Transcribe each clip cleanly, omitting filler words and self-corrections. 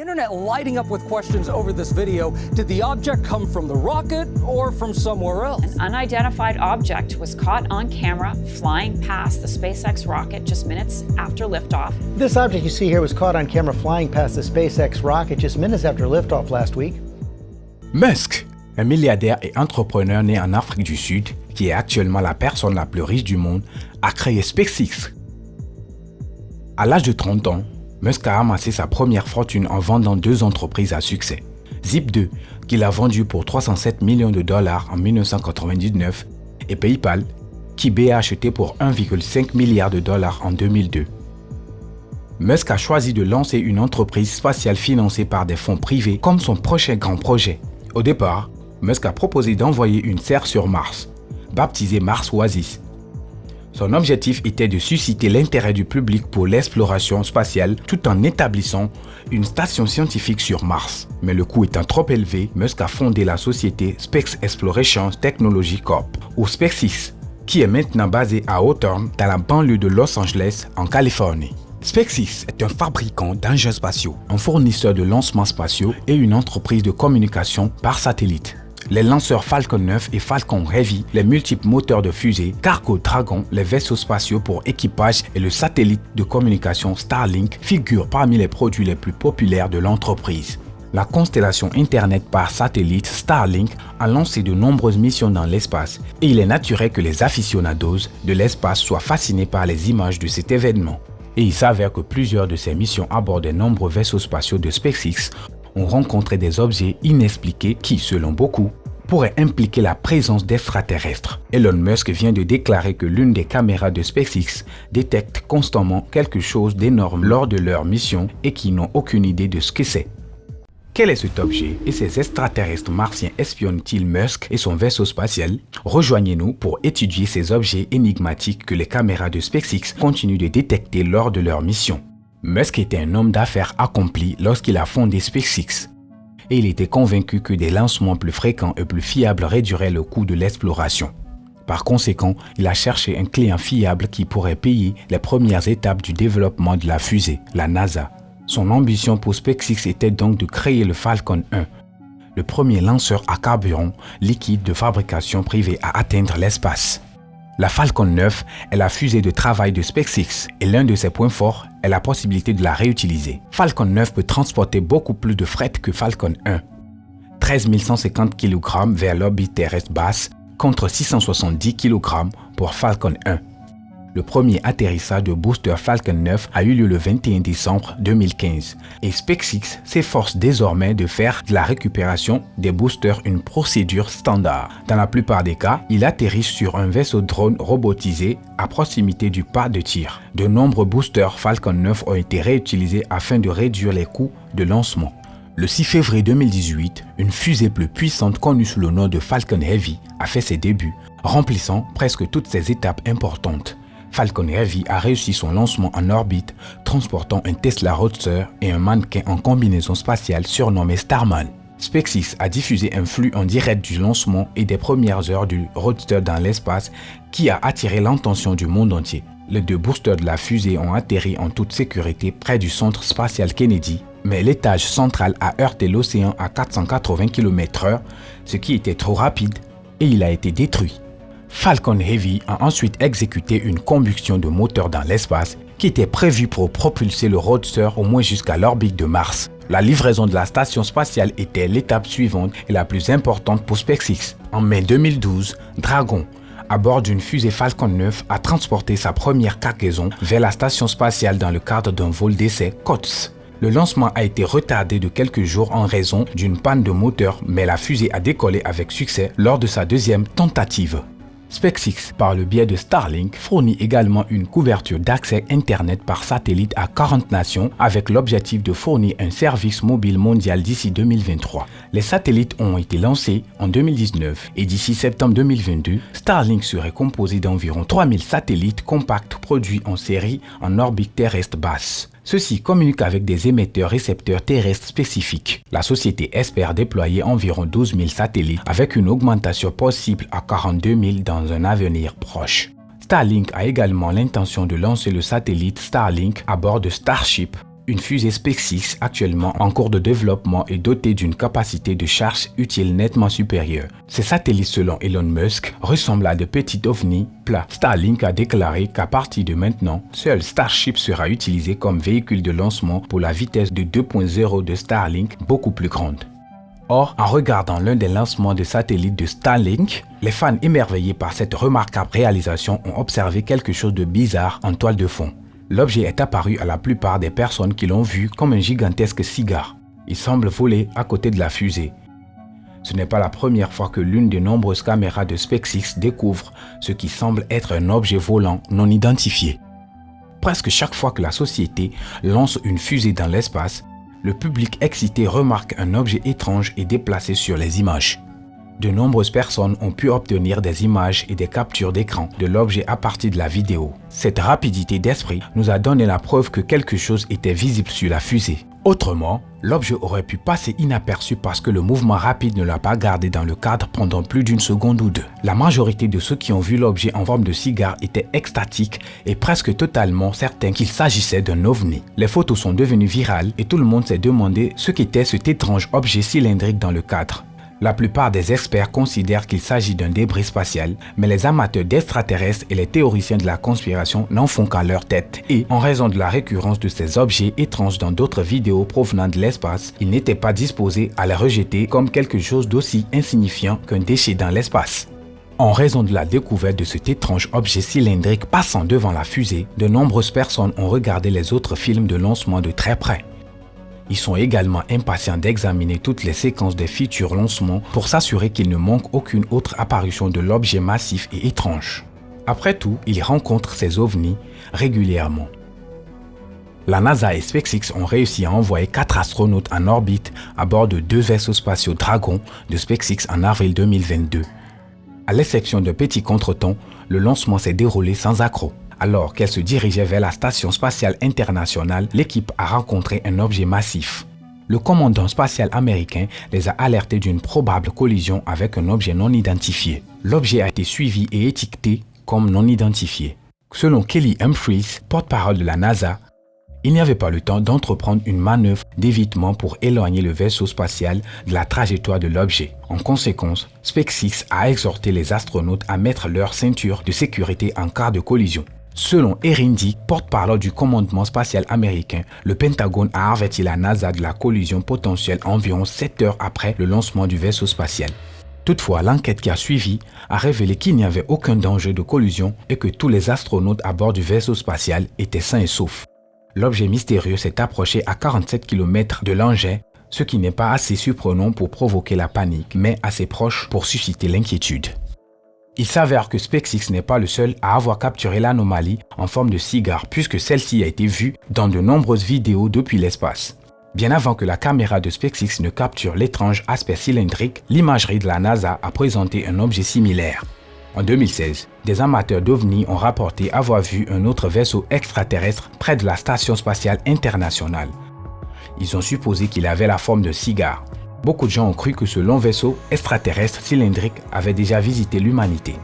internet lighting up with questions over this video. Did the object come from the rocket or from somewhere else? An unidentified object was caught on camera flying past the SpaceX rocket just minutes after liftoff. This object you see here was caught on camera flying past the SpaceX rocket just minutes after liftoff last week. Musk, un milliardaire et entrepreneur né en Afrique du Sud, qui est actuellement la personne la plus riche du monde, a créé SpaceX. À l'âge de 30 ans, Musk a amassé sa première fortune en vendant 2 entreprises à succès. Zip2, qu'il a vendu pour 307 millions de dollars en 1999, et PayPal, qui B a acheté pour 1,5 milliard de dollars en 2002. Musk a choisi de lancer une entreprise spatiale financée par des fonds privés comme son prochain grand projet. Au départ, Musk a proposé d'envoyer une serre sur Mars, baptisée Mars Oasis. Son objectif était de susciter l'intérêt du public pour l'exploration spatiale tout en établissant une station scientifique sur Mars. Mais le coût étant trop élevé, Musk a fondé la société Space Exploration Technology Corp, ou SpaceX, qui est maintenant basée à Hawthorne, dans la banlieue de Los Angeles, en Californie. SpaceX est un fabricant d'engins spatiaux, un fournisseur de lancements spatiaux et une entreprise de communication par satellite. Les lanceurs Falcon 9 et Falcon Heavy, les multiples moteurs de fusée, Cargo Dragon, les vaisseaux spatiaux pour équipage et le satellite de communication Starlink figurent parmi les produits les plus populaires de l'entreprise. La constellation Internet par satellite Starlink a lancé de nombreuses missions dans l'espace et il est naturel que les aficionados de l'espace soient fascinés par les images de cet événement. Et il s'avère que plusieurs de ces missions à bord des nombreux vaisseaux spatiaux de SpaceX ont rencontré des objets inexpliqués qui, selon beaucoup, pourraient impliquer la présence d'extraterrestres. Elon Musk vient de déclarer que l'une des caméras de SpaceX détecte constamment quelque chose d'énorme lors de leur mission et qu'ils n'ont aucune idée de ce que c'est. Quel est cet objet et ces extraterrestres martiens espionnent-ils Musk et son vaisseau spatial? Rejoignez-nous pour étudier ces objets énigmatiques que les caméras de SpaceX continuent de détecter lors de leur mission. Musk était un homme d'affaires accompli lorsqu'il a fondé SpaceX. Et il était convaincu que des lancements plus fréquents et plus fiables réduiraient le coût de l'exploration. Par conséquent, il a cherché un client fiable qui pourrait payer les premières étapes du développement de la fusée, la NASA. Son ambition pour SpaceX était donc de créer le Falcon 1, le premier lanceur à carburant liquide de fabrication privée à atteindre l'espace. La Falcon 9 est la fusée de travail de SpaceX et l'un de ses points forts est la possibilité de la réutiliser. Falcon 9 peut transporter beaucoup plus de fret que Falcon 1. 13 150 kg vers l'orbite terrestre basse contre 670 kg pour Falcon 1. Le premier atterrissage de booster Falcon 9 a eu lieu le 21 décembre 2015 et SpaceX s'efforce désormais de faire de la récupération des boosters une procédure standard. Dans la plupart des cas, il atterrit sur un vaisseau drone robotisé à proximité du pas de tir. De nombreux boosters Falcon 9 ont été réutilisés afin de réduire les coûts de lancement. Le 6 février 2018, une fusée plus puissante connue sous le nom de Falcon Heavy a fait ses débuts, remplissant presque toutes ses étapes importantes. Falcon Heavy a réussi son lancement en orbite, transportant un Tesla Roadster et un mannequin en combinaison spatiale surnommé Starman. SpaceX a diffusé un flux en direct du lancement et des premières heures du Roadster dans l'espace qui a attiré l'attention du monde entier. Les 2 boosters de la fusée ont atterri en toute sécurité près du centre spatial Kennedy, mais l'étage central a heurté l'océan à 480 km/h, ce qui était trop rapide, et il a été détruit. Falcon Heavy a ensuite exécuté une combustion de moteur dans l'espace qui était prévue pour propulser le Roadster au moins jusqu'à l'orbite de Mars. La livraison de la station spatiale était l'étape suivante et la plus importante pour SpaceX. En mai 2012, Dragon, à bord d'une fusée Falcon 9, a transporté sa première cargaison vers la station spatiale dans le cadre d'un vol d'essai COTS. Le lancement a été retardé de quelques jours en raison d'une panne de moteur, mais la fusée a décollé avec succès lors de sa deuxième tentative. SpaceX, par le biais de Starlink, fournit également une couverture d'accès Internet par satellite à 40 nations avec l'objectif de fournir un service mobile mondial d'ici 2023. Les satellites ont été lancés en 2019 et d'ici septembre 2022, Starlink serait composé d'environ 3000 satellites compacts produits en série en orbite terrestre basse. Ceux-ci communiquent avec des émetteurs-récepteurs terrestres spécifiques. La société espère déployer environ 12 000 satellites avec une augmentation possible à 42 000 dans un avenir proche. Starlink a également l'intention de lancer le satellite Starlink à bord de Starship, une fusée SpaceX actuellement en cours de développement est dotée d'une capacité de charge utile nettement supérieure. Ces satellites, selon Elon Musk, ressemblent à de petits ovnis plats. Starlink a déclaré qu'à partir de maintenant, seul Starship sera utilisé comme véhicule de lancement pour la vitesse de 2.0 de Starlink, beaucoup plus grande. Or, en regardant l'un des lancements de satellites de Starlink, les fans émerveillés par cette remarquable réalisation ont observé quelque chose de bizarre en toile de fond. L'objet est apparu à la plupart des personnes qui l'ont vu comme un gigantesque cigare. Il semble voler à côté de la fusée. Ce n'est pas la première fois que l'une des nombreuses caméras de SpaceX découvre ce qui semble être un objet volant non identifié. Presque chaque fois que la société lance une fusée dans l'espace, le public excité remarque un objet étrange et déplacé sur les images. De nombreuses personnes ont pu obtenir des images et des captures d'écran de l'objet à partir de la vidéo. Cette rapidité d'esprit nous a donné la preuve que quelque chose était visible sur la fusée. Autrement, l'objet aurait pu passer inaperçu parce que le mouvement rapide ne l'a pas gardé dans le cadre pendant plus d'une seconde ou deux. La majorité de ceux qui ont vu l'objet en forme de cigare étaient extatiques et presque totalement certains qu'il s'agissait d'un ovni. Les photos sont devenues virales et tout le monde s'est demandé ce qu'était cet étrange objet cylindrique dans le cadre. La plupart des experts considèrent qu'il s'agit d'un débris spatial, mais les amateurs d'extraterrestres et les théoriciens de la conspiration n'en font qu'à leur tête. Et, en raison de la récurrence de ces objets étranges dans d'autres vidéos provenant de l'espace, ils n'étaient pas disposés à les rejeter comme quelque chose d'aussi insignifiant qu'un déchet dans l'espace. En raison de la découverte de cet étrange objet cylindrique passant devant la fusée, de nombreuses personnes ont regardé les autres films de lancement de très près. Ils sont également impatients d'examiner toutes les séquences des futurs lancements pour s'assurer qu'il ne manque aucune autre apparition de l'objet massif et étrange. Après tout, ils rencontrent ces ovnis régulièrement. La NASA et SpaceX ont réussi à envoyer 4 astronautes en orbite à bord de 2 vaisseaux spatiaux Dragon de SpaceX en avril 2022. À l'exception de petits contretemps, le lancement s'est déroulé sans accroc. Alors qu'elle se dirigeait vers la Station spatiale internationale, l'équipe a rencontré un objet massif. Le commandant spatial américain les a alertés d'une probable collision avec un objet non identifié. L'objet a été suivi et étiqueté comme non identifié. Selon Kelly Humphreys, porte-parole de la NASA, il n'y avait pas le temps d'entreprendre une manœuvre d'évitement pour éloigner le vaisseau spatial de la trajectoire de l'objet. En conséquence, SpaceX a exhorté les astronautes à mettre leur ceinture de sécurité en cas de collision. Selon Erin Dick, porte-parole du commandement spatial américain, le Pentagone a averti la NASA de la collision potentielle environ 7 heures après le lancement du vaisseau spatial. Toutefois, l'enquête qui a suivi a révélé qu'il n'y avait aucun danger de collision et que tous les astronautes à bord du vaisseau spatial étaient sains et saufs. L'objet mystérieux s'est approché à 47 km de l'engin, ce qui n'est pas assez surprenant pour provoquer la panique, mais assez proche pour susciter l'inquiétude. Il s'avère que SpaceX n'est pas le seul à avoir capturé l'anomalie en forme de cigare puisque celle-ci a été vue dans de nombreuses vidéos depuis l'espace. Bien avant que la caméra de SpaceX ne capture l'étrange aspect cylindrique, l'imagerie de la NASA a présenté un objet similaire. En 2016, des amateurs d'OVNI ont rapporté avoir vu un autre vaisseau extraterrestre près de la Station spatiale internationale. Ils ont supposé qu'il avait la forme de cigare. Beaucoup de gens ont cru que ce long vaisseau extraterrestre cylindrique avait déjà visité l'humanité.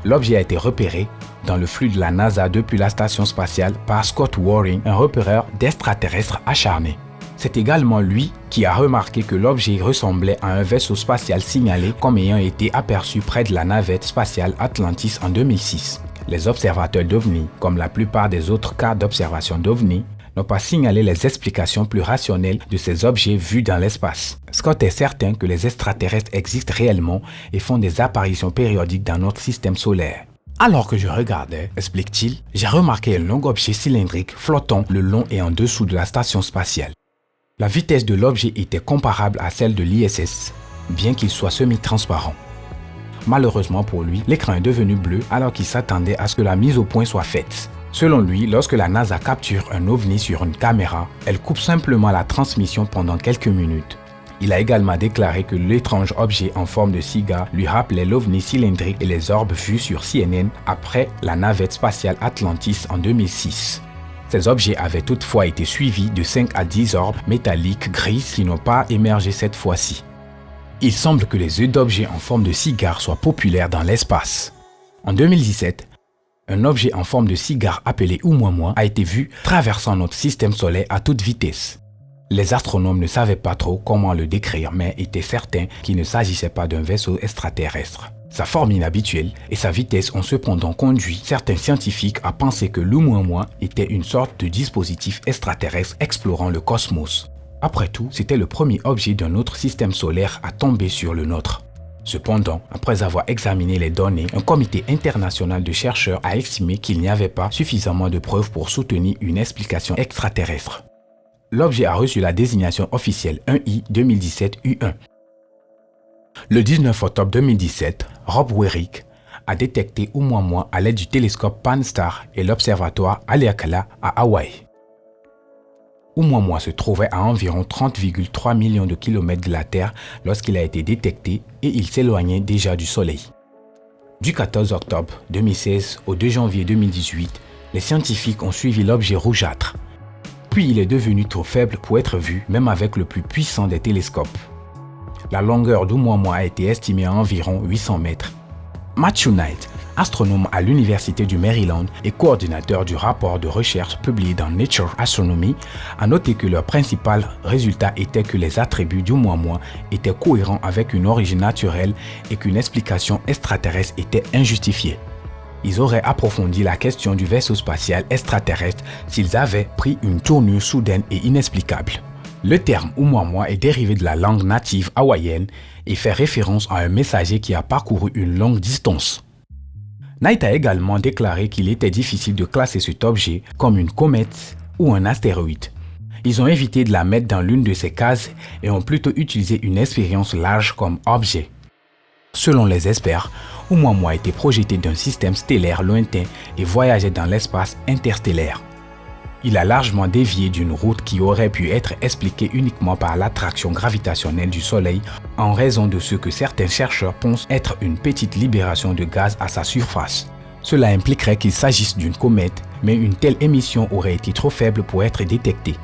L'objet a été repéré dans le flux de la NASA depuis la station spatiale par Scott Waring, un repéreur d'extraterrestres acharné. C'est également lui qui a remarqué que l'objet ressemblait à un vaisseau spatial signalé comme ayant été aperçu près de la navette spatiale Atlantis en 2006. Les observateurs d'OVNI, comme la plupart des autres cas d'observation d'OVNI, n'ont pas signalé les explications plus rationnelles de ces objets vus dans l'espace. Scott est certain que les extraterrestres existent réellement et font des apparitions périodiques dans notre système solaire. Alors que je regardais, explique-t-il, j'ai remarqué un long objet cylindrique flottant le long et en dessous de la station spatiale. La vitesse de l'objet était comparable à celle de l'ISS, bien qu'il soit semi-transparent. Malheureusement pour lui, l'écran est devenu bleu alors qu'il s'attendait à ce que la mise au point soit faite. Selon lui, lorsque la NASA capture un ovni sur une caméra, elle coupe simplement la transmission pendant quelques minutes. Il a également déclaré que l'étrange objet en forme de cigare lui rappelait l'ovni cylindrique et les orbes vus sur CNN après la navette spatiale Atlantis en 2006. Ces objets avaient toutefois été suivis de 5 à 10 orbes métalliques grises qui n'ont pas émergé cette fois-ci. Il semble que les œufs d'objets en forme de cigare soient populaires dans l'espace. En 2017, Un objet en forme de cigare appelé Oumuamua a été vu traversant notre système solaire à toute vitesse. Les astronomes ne savaient pas trop comment le décrire, mais étaient certains qu'il ne s'agissait pas d'un vaisseau extraterrestre. Sa forme inhabituelle et sa vitesse ont cependant conduit certains scientifiques à penser que l'Oumuamua était une sorte de dispositif extraterrestre explorant le cosmos. Après tout, c'était le premier objet d'un autre système solaire à tomber sur le nôtre. Cependant, après avoir examiné les données, un comité international de chercheurs a estimé qu'il n'y avait pas suffisamment de preuves pour soutenir une explication extraterrestre. L'objet a reçu la désignation officielle 1I 2017-U1. Le 19 octobre 2017, Rob Werrick a détecté Oumuamua à l'aide du télescope Pan-STARRS et l'observatoire Haleakala à Hawaï. Oumuamua se trouvait à environ 30,3 millions de kilomètres de la Terre lorsqu'il a été détecté et il s'éloignait déjà du Soleil. Du 14 octobre 2016 au 2 janvier 2018, les scientifiques ont suivi l'objet rougeâtre. Puis il est devenu trop faible pour être vu, même avec le plus puissant des télescopes. La longueur d'Oumuamua a été estimée à environ 800 mètres. Matthew Knight, astronome à l'Université du Maryland et coordinateur du rapport de recherche publié dans Nature Astronomy, a noté que leur principal résultat était que les attributs d'Oumuamua étaient cohérents avec une origine naturelle et qu'une explication extraterrestre était injustifiée. Ils auraient approfondi la question du vaisseau spatial extraterrestre s'ils avaient pris une tournure soudaine et inexplicable. Le terme Oumuamua est dérivé de la langue native hawaïenne et fait référence à un messager qui a parcouru une longue distance. Knight a également déclaré qu'il était difficile de classer cet objet comme une comète ou un astéroïde. Ils ont évité de la mettre dans l'une de ces cases et ont plutôt utilisé une expérience large comme objet. Selon les experts, Oumuamua a été projeté d'un système stellaire lointain et voyageait dans l'espace interstellaire. Il a largement dévié d'une route qui aurait pu être expliquée uniquement par l'attraction gravitationnelle du Soleil en raison de ce que certains chercheurs pensent être une petite libération de gaz à sa surface. Cela impliquerait qu'il s'agisse d'une comète, mais une telle émission aurait été trop faible pour être détectée.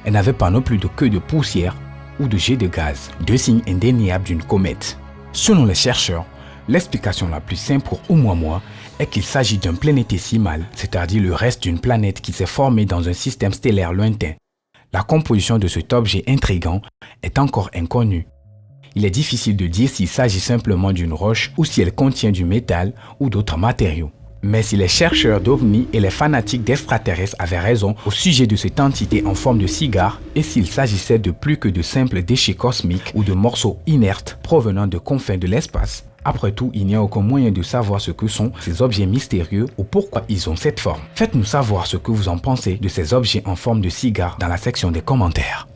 Elle n'avait pas non plus de queue de poussière ou de jet de gaz, deux signes indéniables d'une comète. Selon les chercheurs, l'explication la plus simple pour Oumuamua est qu'il s'agit d'un planétésimal, c'est-à-dire le reste d'une planète qui s'est formée dans un système stellaire lointain. La composition de cet objet intrigant est encore inconnue. Il est difficile de dire s'il s'agit simplement d'une roche ou si elle contient du métal ou d'autres matériaux. Mais si les chercheurs d'OVNI et les fanatiques d'extraterrestres avaient raison au sujet de cette entité en forme de cigare et s'il s'agissait de plus que de simples déchets cosmiques ou de morceaux inertes provenant de confins de l'espace, après tout, il n'y a aucun moyen de savoir ce que sont ces objets mystérieux ou pourquoi ils ont cette forme. Faites-nous savoir ce que vous en pensez de ces objets en forme de cigare dans la section des commentaires.